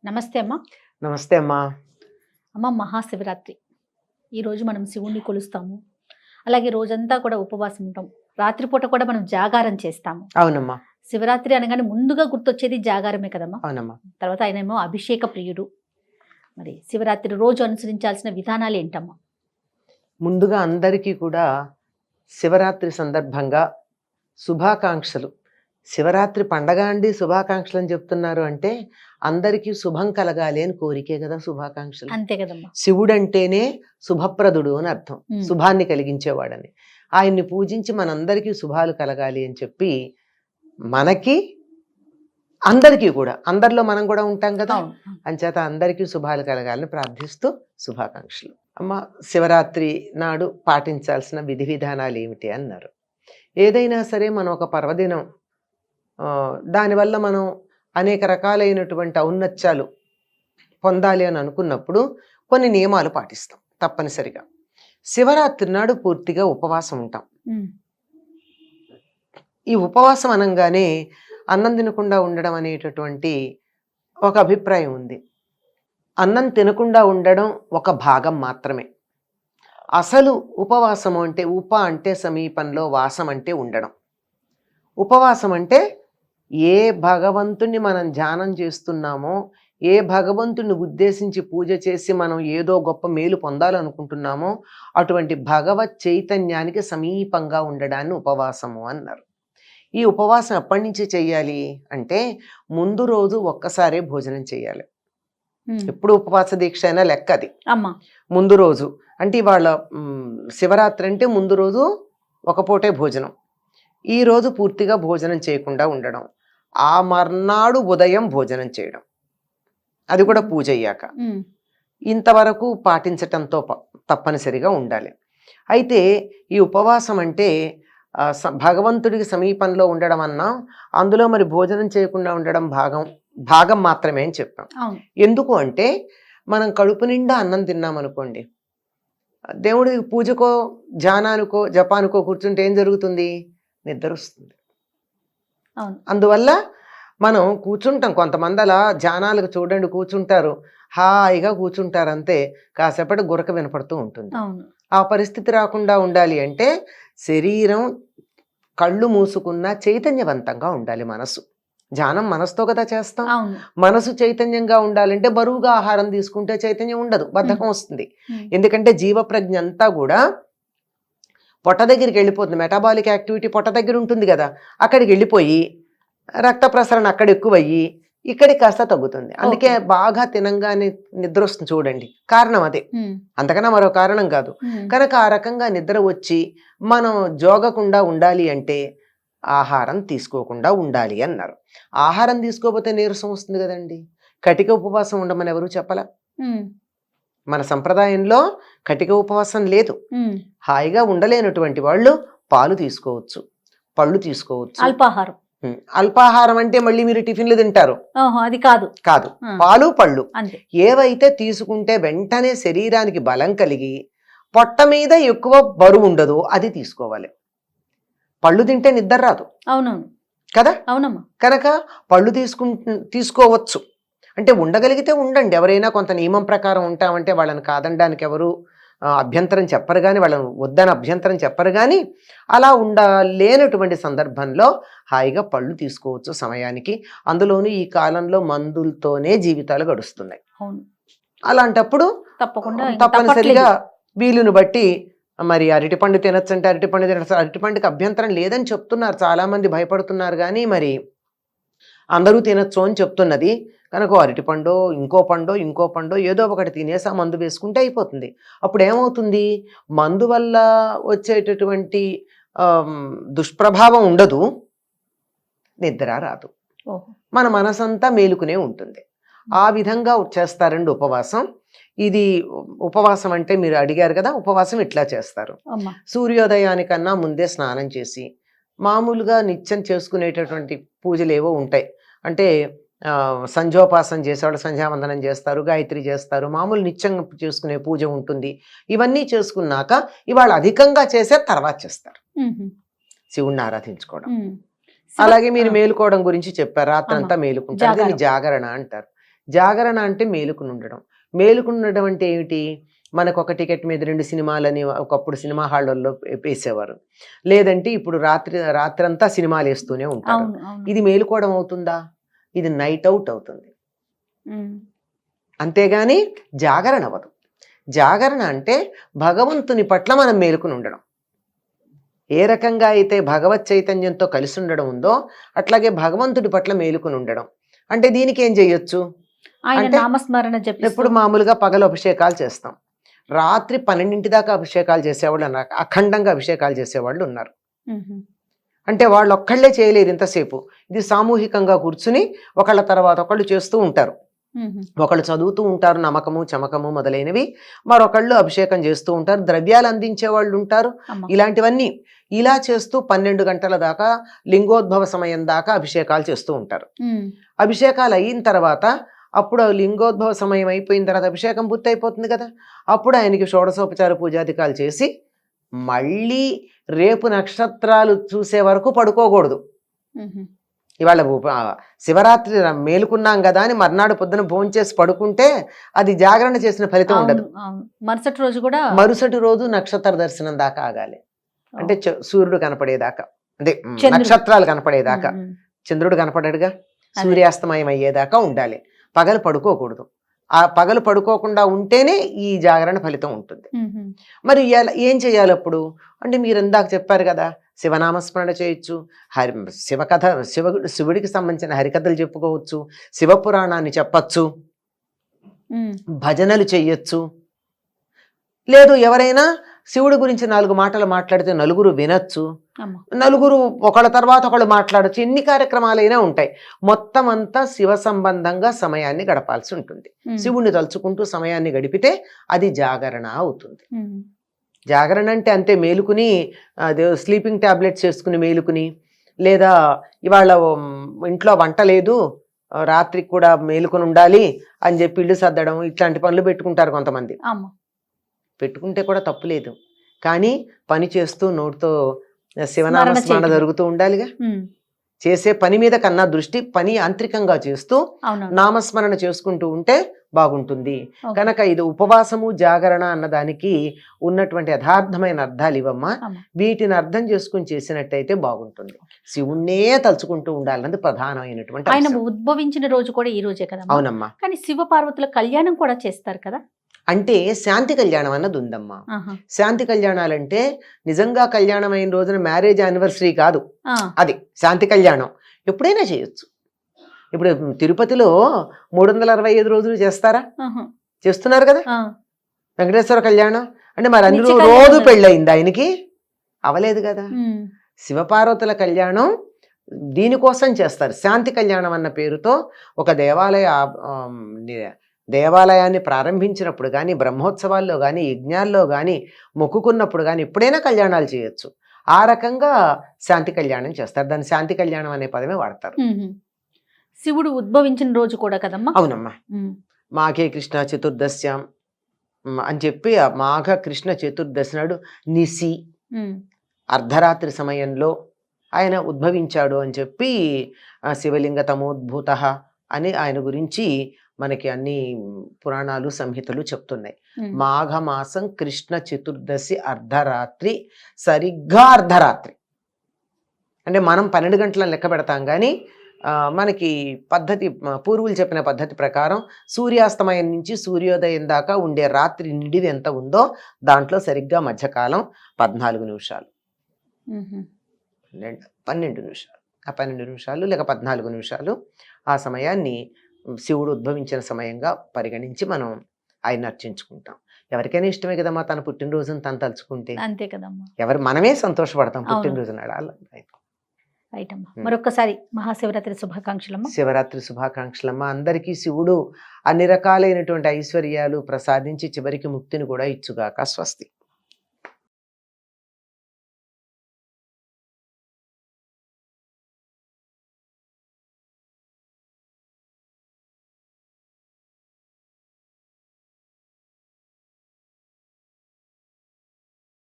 నమస్తే అమ్మ. నమస్తే అమ్మా. అమ్మ, మహాశివరాత్రి. ఈరోజు మనం శివుణ్ణి కొలుస్తాము. అలాగే రోజంతా కూడా ఉపవాసం ఉంటాం. రాత్రిపూట కూడా మనం జాగారం చేస్తాము. అవునమ్మా. శివరాత్రి అనగానే ముందుగా గుర్తొచ్చేది జాగారమే కదమ్మా. అవునమ్మా. తర్వాత ఆయనేమో అభిషేక ప్రియుడు. మరి శివరాత్రి రోజు అనుసరించాల్సిన విధానాలు ఏంటమ్మా? ముందుగా అందరికీ కూడా శివరాత్రి సందర్భంగా శుభాకాంక్షలు. శివరాత్రి పండగ అండి శుభాకాంక్షలు అని చెప్తున్నారు అంటే అందరికీ శుభం కలగాలి అని కోరికే కదా శుభాకాంక్షలు. అంతే కదమ్మా. శివుడు అంటేనే శుభప్రదుడు అని అర్థం, ఉమ్. శుభాన్ని కలిగించేవాడని. ఆయన్ని పూజించి మనందరికీ శుభాలు కలగాలి అని చెప్పి మనకి అందరికీ కూడా, అందరిలో మనం కూడా ఉంటాం కదా, అవును. అంచేత అందరికీ శుభాలు కలగాలని ప్రార్థిస్తూ శుభాకాంక్షలు. అమ్మ, శివరాత్రి నాడు పాటించాల్సిన విధి విధానాలు ఏమిటి అన్నారు. ఏదైనా సరే మనం ఒక పర్వదినం, దానివల్ల మనం అనేక రకాలైనటువంటి ఔన్నత్యాలు పొందాలి అని అనుకున్నప్పుడు కొన్ని నియమాలు పాటిస్తాం తప్పనిసరిగా. శివరాత్రి నాడు పూర్తిగా ఉపవాసం ఉంటాం. ఉమ్. ఈ ఉపవాసం అనగానే అన్నం తినకుండా ఉండడం అనేటటువంటి ఒక అభిప్రాయం ఉంది. అన్నం తినకుండా ఉండడం ఒక భాగం మాత్రమే. అసలు ఉపవాసము అంటే అంటే సమీపంలో, వాసం అంటే ఉండడం. ఉపవాసం అంటే ఏ భగవంతుణ్ణి మనం ధ్యానం చేస్తున్నామో, ఏ భగవంతుణ్ణి ఉద్దేశించి పూజ చేసి మనం ఏదో గొప్ప మేలు పొందాలనుకుంటున్నామో అటువంటి భగవత్ చైతన్యానికి సమీపంగా ఉండడాన్ని ఉపవాసము అన్నారు. ఈ ఉపవాసం ఎప్పటి నుంచి చెయ్యాలి అంటే ముందు రోజు ఒక్కసారే భోజనం చేయాలి. ఎప్పుడు ఉపవాస దీక్ష అయినా లెక్క అది. అమ్మా, ముందు రోజు అంటే ఇవాళ శివరాత్రి అంటే ముందు రోజు ఒక పూటే భోజనం. ఈ రోజు పూర్తిగా భోజనం చేయకుండా ఉండడం, ఆ మర్నాడు ఉదయం భోజనం చేయడం, అది కూడా పూజ అయ్యాక. ఇంతవరకు పాటించటంతో తప్పనిసరిగా ఉండాలి. అయితే ఈ ఉపవాసం అంటే భగవంతుడికి సమీపంలో ఉండడం అన్నా, అందులో మరి భోజనం చేయకుండా ఉండడం భాగం మాత్రమే అని చెప్పాం. ఎందుకు అంటే మనం కడుపు నిండా అన్నం తిన్నామనుకోండి, దేవుడి పూజకో ధ్యానానికో జపానికో కూర్చుంటే ఏం జరుగుతుంది? నిద్ర వస్తుంది. అందువల్ల మనం కూర్చుంటాం. కొంతమంది అలా ధ్యానాలకు చూడండి కూర్చుంటారు, హాయిగా కూర్చుంటారు, అంతే, కాసేపటి గురక వినపడుతూ ఉంటుంది. ఆ పరిస్థితి రాకుండా ఉండాలి అంటే శరీరం కళ్ళు మూసుకున్నా చైతన్యవంతంగా ఉండాలి. మనసు, ధ్యానం మనసుతో కదా చేస్తాం. మనసు చైతన్యంగా ఉండాలంటే బరువుగా ఆహారం తీసుకుంటే చైతన్యం ఉండదు, బద్ధకం వస్తుంది. ఎందుకంటే జీవప్రజ్ఞ అంతా కూడా పొట్ట దగ్గరికి వెళ్ళిపోతుంది. మెటాబాలిక్ యాక్టివిటీ పొట్ట దగ్గర ఉంటుంది కదా, అక్కడికి వెళ్ళిపోయి రక్త ప్రసరణ అక్కడ ఎక్కువయ్యి ఇక్కడికి కాస్త తగ్గుతుంది. అందుకే బాగా తినంగానే నిద్ర వస్తుంది చూడండి, కారణం అదే, అంతకన్నా మరో కారణం కాదు. కనుక ఆ రకంగా నిద్ర వచ్చి మనం జోగకుండా ఉండాలి అంటే ఆహారం తీసుకోకుండా ఉండాలి అన్నారు. ఆహారం తీసుకోకపోతే నీరసం వస్తుంది కదండి. కటిక ఉపవాసం ఉండమని ఎవరు చెప్పలా. మన సంప్రదాయంలో కటిక ఉపవాసం లేదు. హాయిగా ఉండలేనటువంటి వాళ్ళు పాలు తీసుకోవచ్చు, పళ్ళు తీసుకోవచ్చు. అల్పాహారం అంటే మళ్ళీ మీరు టిఫిన్లు తింటారు, అది కాదు. పాలు పళ్ళు ఏవైతే తీసుకుంటే వెంటనే శరీరానికి బలం కలిగి పొట్ట మీద ఎక్కువ బరువు ఉండదు అది తీసుకోవాలి. పళ్ళు తింటే నిద్ర రాదు. అవునవును కదా. అవునమ్మా. కనుక పళ్ళు తీసుకోవచ్చు. అంటే ఉండగలిగితే ఉండండి. ఎవరైనా కొంత నియమం ప్రకారం ఉంటామంటే వాళ్ళని కాదనడానికి ఎవరు అభ్యంతరం చెప్పరు కానీ, వాళ్ళని వద్దని అభ్యంతరం చెప్పరు కానీ, అలా ఉండలేనటువంటి సందర్భంలో హాయిగా పళ్ళు తీసుకోవచ్చు సమయానికి. అందులోనూ ఈ కాలంలో మందులతోనే జీవితాలు గడుస్తున్నాయి. అలాంటప్పుడు తప్పనిసరిగా వీలును బట్టి మరి అరటిపండు తినచ్చు అంటే అరటిపండు తినచ్చు. అరటిపండుకి అభ్యంతరం లేదని చెప్తున్నారు, చాలామంది భయపడుతున్నారు కానీ మరి అందరూ తినచ్చు అని చెప్తున్నది. కనుక అరటిపండో ఇంకో పండో ఏదో ఒకటి తినేసి ఆ మందు వేసుకుంటే అయిపోతుంది. అప్పుడు ఏమవుతుంది? మందు వల్ల వచ్చేటటువంటి దుష్ప్రభావం ఉండదు, నిద్ర రాదు, మన మనసంతా మేలుకునే ఉంటుంది. ఆ విధంగా చేస్తారండి ఉపవాసం. ఇది ఉపవాసం అంటే మీరు అడిగారు కదా, ఉపవాసం ఇట్లా చేస్తారు. సూర్యోదయానికన్నా ముందే స్నానం చేసి మామూలుగా నిత్యం చేసుకునేటటువంటి పూజలు ఏవో ఉంటాయి. అంటే సంధ్యోపాసన చేసేవాళ్ళు సంధ్యావందనం చేస్తారు, గాయత్రి చేస్తారు, మామూలు నిత్యం చేసుకునే పూజ ఉంటుంది. ఇవన్నీ చేసుకున్నాక ఇవాళ అధికంగా చేసే తర్వాత చేస్తారు శివుణ్ణి ఆరాధించుకోవడం. అలాగే మీరు మేలుకోవడం గురించి చెప్పారు, రాత్రంతా మేలుకుంటారు, దీన్ని జాగరణ అంటారు. జాగరణ అంటే మేలుకుని ఉండడం. మేలుకుని ఉండడం అంటే ఏమిటి? మనకు ఒక టికెట్ మీద 2 సినిమాలని ఒకప్పుడు సినిమా హాళ్ళల్లో వేసేవారు. లేదంటే ఇప్పుడు రాత్రంతా సినిమాలు వేస్తూనే ఉంటారు. అవును అవును ఇది మేలుకోవడం అవుతుందా? ఇది నైట్ అవుట్ అవుతుంది. ఉమ్, అంతేగాని జాగరణ అవ్వదు. జాగరణ అంటే భగవంతుని పట్ల మనం మేలుకుని ఉండడం. ఏ రకంగా అయితే భగవత్ చైతన్యంతో కలిసి ఉండడం ఉందో అట్లాగే భగవంతుడి పట్ల మేలుకుని ఉండడం. అంటే దీనికి ఏం చేయొచ్చు ఆయన అంటే నామస్మరణ జపిస్తూ ఎప్పుడు మామూలుగా పగలు అభిషేకాలు చేస్తాం. రాత్రి 12 దాకా అభిషేకాలు చేసేవాళ్ళు ఉన్నారు. అఖండంగా అభిషేకాలు చేసేవాళ్ళు ఉన్నారు. ఉహు, అంటే వాళ్ళు ఒక్కళ్ళే చేయలేరు ఇంతసేపు. ఇది సామూహికంగా కూర్చుని ఒకళ్ళ తర్వాత ఒకళ్ళు చేస్తూ ఉంటారు. ఉహు, ఒకళ్ళు చదువుతూ ఉంటారు, నమకము చమకము మొదలైనవి. మరొకళ్ళు అభిషేకం చేస్తూ ఉంటారు, ద్రవ్యాలు అందించే వాళ్ళు ఉంటారు. అమ్మ. ఇలాంటివన్నీ ఇలా చేస్తూ 12 గంటల దాకా లింగోద్భవ సమయం దాకా అభిషేకాలు చేస్తూ ఉంటారు. ఉమ్, అభిషేకాలు అయిన తర్వాత అప్పుడు లింగోద్భవ సమయం అయిపోయిన తర్వాత అభిషేకం పూర్తి అయిపోతుంది కదా. అప్పుడు ఆయనకి షోడశోపచార పూజాధికాలు చేసి మళ్ళీ రేపు నక్షత్రాలు చూసే వరకు పడుకోకూడదు. ఉహు, ఇవాళ శివరాత్రి మేలుకున్నాం కదా అని మర్నాడు పొద్దున భోంచేసి పడుకుంటే అది జాగరణ చేసిన ఫలితం ఉండదు. అవును అవును మరుసటి రోజు కూడా మరుసటి రోజు నక్షత్ర దర్శనం దాకా ఆగాలి. అంటే సూర్యుడు కనపడేదాకా, అంటే చంద్రుడు. నక్షత్రాలు కనపడేదాకా. ఉమ్, ఉమ్, చంద్రుడు కనపడాడుగా, సూర్యాస్తమయం అయ్యేదాకా ఉండాలి. పగలు పడుకోకూడదు. ఆ పగలు పడుకోకుండా ఉంటేనే ఈ జాగరణ ఫలితం ఉంటుంది. ఉహు, మరి ఏం చేయాలి అప్పుడు అంటే మీరు ఇందాక చెప్పారు కదా, శివనామస్మరణ చేయొచ్చు, శివకథ శివుడికి సంబంధించిన హరికథలు చెప్పుకోవచ్చు, శివపురాణాన్ని చెప్పచ్చు, ఉమ్, భజనలు చెయ్యొచ్చు. లేదు ఎవరైనా శివుడి గురించి 4 మాటలు మాట్లాడితే నలుగురు వినొచ్చు, అమ్మ. నలుగురు ఒకళ్ళ తర్వాత ఒకళ్ళు మాట్లాడచ్చు. ఎన్ని కార్యక్రమాలైనా ఉంటాయి. మొత్తం అంతా శివ సంబంధంగా సమయాన్ని గడపాల్సి ఉంటుంది. ఉమ్, శివుణ్ణి తలుచుకుంటూ సమయాన్ని గడిపితే అది జాగరణ అవుతుంది. ఉమ్, జాగరణ అంటే అంతే మేలుకుని అదే స్లీపింగ్ టాబ్లెట్స్ చేసుకుని మేలుకుని, లేదా ఇవాళ ఇంట్లో వంట లేదు రాత్రికి కూడా మేలుకుని ఉండాలి అని చెప్పి ఇల్లు సర్దడం ఇట్లాంటి పనులు పెట్టుకుంటారు కొంతమంది. అమ్మ. పెట్టుకుంటే కూడా తప్పు లేదు, కానీ పని చేస్తూ నోటితో శివనామస్మరణ చేయటం. జరుగుతూ ఉండాలిగా. ఉమ్, చేసే పని మీద కన్నా దృష్టి పని యాంత్రికంగా చేస్తూ అవునవును నామస్మరణ చేసుకుంటూ ఉంటే బాగుంటుంది. ఓకే. కనుక ఇది ఉపవాసము జాగరణ అన్నదానికి ఉన్నటువంటి యథార్థమైన అర్థాలు ఇవమ్మా. అమ్మ. వీటిని అర్థం చేసుకుని చేసినట్టయితే బాగుంటుంది. శివుణ్ణే తలుచుకుంటూ ఉండాలన్నది ప్రధానమైనటువంటి ఆయన అంశం. ఉద్భవించిన రోజు కూడా ఈ రోజే కదా అవునమ్మా. కానీ శివ పార్వతుల కళ్యాణం కూడా చేస్తారు కదా. అంటే శాంతి కళ్యాణం అన్నది ఉందమ్మా. ఆహా. శాంతి కళ్యాణాలంటే నిజంగా కళ్యాణం అయిన రోజున మ్యారేజ్ యానివర్సరీ కాదు, ఆ, అది శాంతి కళ్యాణం. ఎప్పుడైనా చేయొచ్చు. ఇప్పుడు తిరుపతిలో 365 రోజులు చేస్తారా? ఆహా. చేస్తున్నారు కదా. ఆ, వెంకటేశ్వర కళ్యాణం అంటే మరి అన్ని నిత్య కళ్యాణం రోజు కదా. పెళ్ళయింది ఆయనకి? అవలేదు కదా. ఉమ్, శివపార్వతుల కళ్యాణం దీనికోసం చేస్తారు. శాంతి కళ్యాణం అన్న పేరుతో ఒక దేవాలయాన్ని ప్రారంభించినప్పుడు కానీ, బ్రహ్మోత్సవాల్లో కానీ, యజ్ఞాల్లో కానీ, మొక్కుకున్నప్పుడు కానీ ఎప్పుడైనా కళ్యాణాలు చేయొచ్చు. ఆ రకంగా శాంతి కళ్యాణం చేస్తారు. దాన్ని శాంతి కళ్యాణం అనే పదమే వాడతారు. ఉహు. శివుడు ఉద్భవించిన రోజు కూడా కదమ్మా. అవునమ్మా. ఉమ్, మాఘే కృష్ణ చతుర్దశ్యాం అని చెప్పి ఆ మాఘ కృష్ణ చతుర్దశి నాడు నిసి ఉమ్, అర్ధరాత్రి సమయంలో ఆయన ఉద్భవించాడు అని చెప్పి శివలింగ తమోద్భూత అని ఆయన గురించి మనకి అన్ని పురాణాలు సంహితలు చెప్తున్నాయి. ఉమ్, మాఘమాసం కృష్ణ చతుర్దశి అర్ధరాత్రి, సరిగ్గా అర్ధరాత్రి అంటే మనం 12 గంటలను లెక్క పెడతాం కానీ మనకి పద్ధతి పూర్వులు చెప్పిన పద్ధతి ప్రకారం సూర్యాస్తమయం నుంచి సూర్యోదయం దాకా ఉండే రాత్రి నిడివి ఎంత ఉందో దాంట్లో సరిగ్గా మధ్యకాలం 14 నిమిషాలు, ఉహు. 12 నిమిషాలు, ఆ 12 నిమిషాలు లేక 14 నిమిషాలు ఆ సమయాన్ని శివుడు ఉద్భవించిన సమయంగా పరిగణించి మనం ఆయన అర్చించుకుంటాం. ఎవరికైనా ఇష్టమే కదమ్మా తన పుట్టినరోజును తను తలుచుకుంటే. అంతే కదమ్మా. మనమే సంతోషపడతాం అవును. పుట్టినరోజు నాడు. రైట్ అమ్మా. మరొక్కసారి మహాశివరాత్రి శుభాకాంక్షలమ్మా. శివరాత్రి శుభాకాంక్షలమ్మ. అందరికీ శివుడు అన్ని రకాలైనటువంటి ఐశ్వర్యాలు ప్రసాదించి చివరికి ముక్తిని కూడా ఇచ్చుగాక. స్వస్తి.